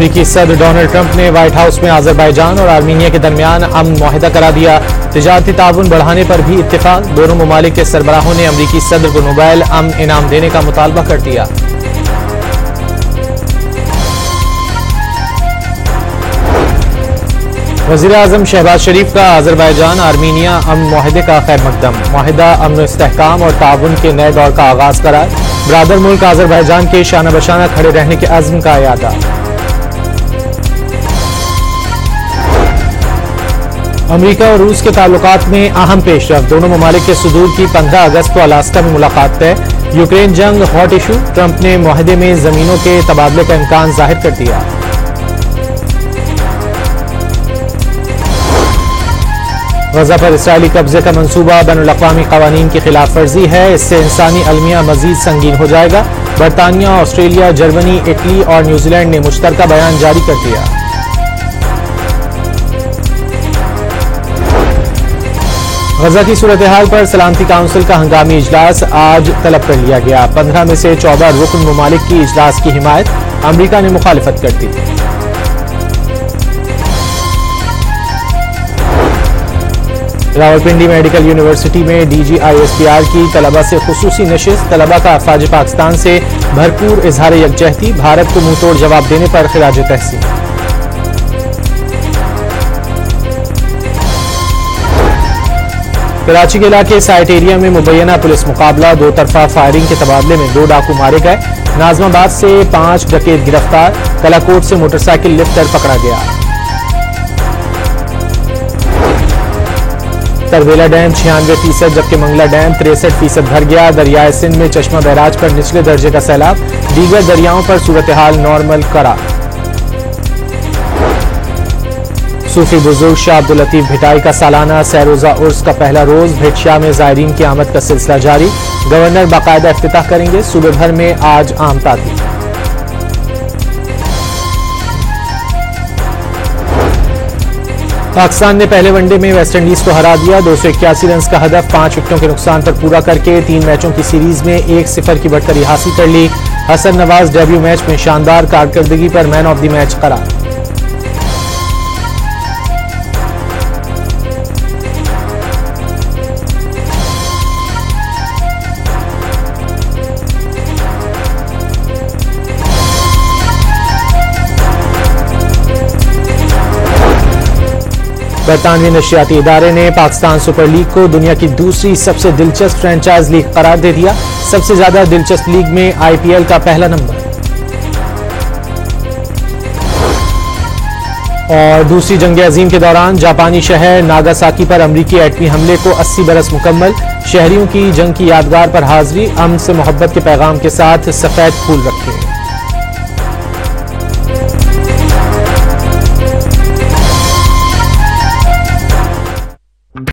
अमेरिकी सदर Donald Trump ने व्हाइट हाउस में अजरबैजान और आर्मीनिया के दरमियान अमन मुआहिदा करा दिया। तिजारती ताउन बढ़ाने पर भी इत्तेफाक। दोनों ममालिक के सरबराहों ने अमेरिकी सदर को नोबेल अमन इनाम देने का मुतालबा कर दिया। वज़ीर आज़म शहबाज शरीफ का अजरबैजान आर्मीनिया अमन मुआहिदे का खैर मकदम। मुआहिदा अमन इस्तेहकाम और ताउन के नए दौर का आगाज करार। ब्रादर मुल्क अजरबैजान के शाना बशाना खड़े रहने के अज़्म का यादा। अमेरिका और रूस के ताल्लुकात में अहम पेशरफ। दोनों ममालिक के सदूर की 15 अगस्त को अलास्का में मुलाकात तय। यूक्रेन जंग हॉट इशू। ट्रंप ने मुआहिदे में जमीनों के तबादले का इम्कान जाहिर कर दिया। गजा पर इसराइली कब्जे का मंसूबा बैनुल-अक़वामी क़वानीन की खिलाफ वर्जी है। इससे इंसानी अलमिया मजीद संगीन हो जाएगा। बरतानिया, ऑस्ट्रेलिया, जर्मनी, इटली और न्यूजीलैंड ने मुश्तरका बयान जारी कर दिया। गजा की सूरत हाल पर सलामती काउंसिल का हंगामी इजलास आज तलब कर लिया गया। 15 में से 14 रुकन ममालिक की इजलास की हिमायत। अमरीका ने मुखालिफत कर दी। रावलपिंडी मेडिकल यूनिवर्सिटी में DGISPR की तलबा से खुसूसी नशिस्त। तलबा का अफवाज पाकिस्तान से भरपूर इजहार यकजहती। भारत को मुंह तोड़ जवाब देने पर खिराज तहसीन। कराची के इलाके साइट एरिया में मुबैना पुलिस मुकाबला। दो तरफा फायरिंग के तबादले में 2 डाकू मारे गए। नाजमाबाद से 5 डकैत गिरफ्तार। कलाकोट से मोटरसाइकिल लिफ्टर पकड़ा गया। तरवेला डैम 96% जबकि मंगला डैम 63% भर गया। दरियाए सिंध में चश्मा बैराज पर निचले दर्जे का सैलाब। दीगर दरियाओं पर सूरत हाल नॉर्मल करार। सूफी बुजुर्ग शाह अब्दुल लतीफ भिटाई का सालाना सैरोजा उर्स का पहला रोज। भिटशाह में ज़ायरीन की आमद का सिलसिला जारी। गवर्नर बाकायदा इफ्तिताह करेंगे। सूबे भर में आज आम तातील। पाकिस्तान ने पहले वनडे में वेस्टइंडीज को हरा दिया। 281 रन का हदफ 5 विकेटों के नुकसान पर पूरा करके 3 मैचों की सीरीज में 1-0 की बढ़तरी हासिल कर ली। हसन नवाज डेब्यू मैच में शानदार कारकर्दगी पर मैन ऑफ द मैच करार। बरतानवी नशियाती इदारे ने पाकिस्तान सुपर लीग को दुनिया की दूसरी सबसे दिलचस्प फ्रेंचाइज लीग करार दे दिया। सबसे ज्यादा दिलचस्प लीग में IPL का पहला नंबर। और दूसरी जंग अजीम के दौरान जापानी शहर नागासाकी पर अमरीकी एटमी हमले को 80 बरस मुकम्मल। शहरियों की जंग की यादगार पर हाजिरी। अमन से मोहब्बत के पैगाम के साथ सफेद फूल रखे।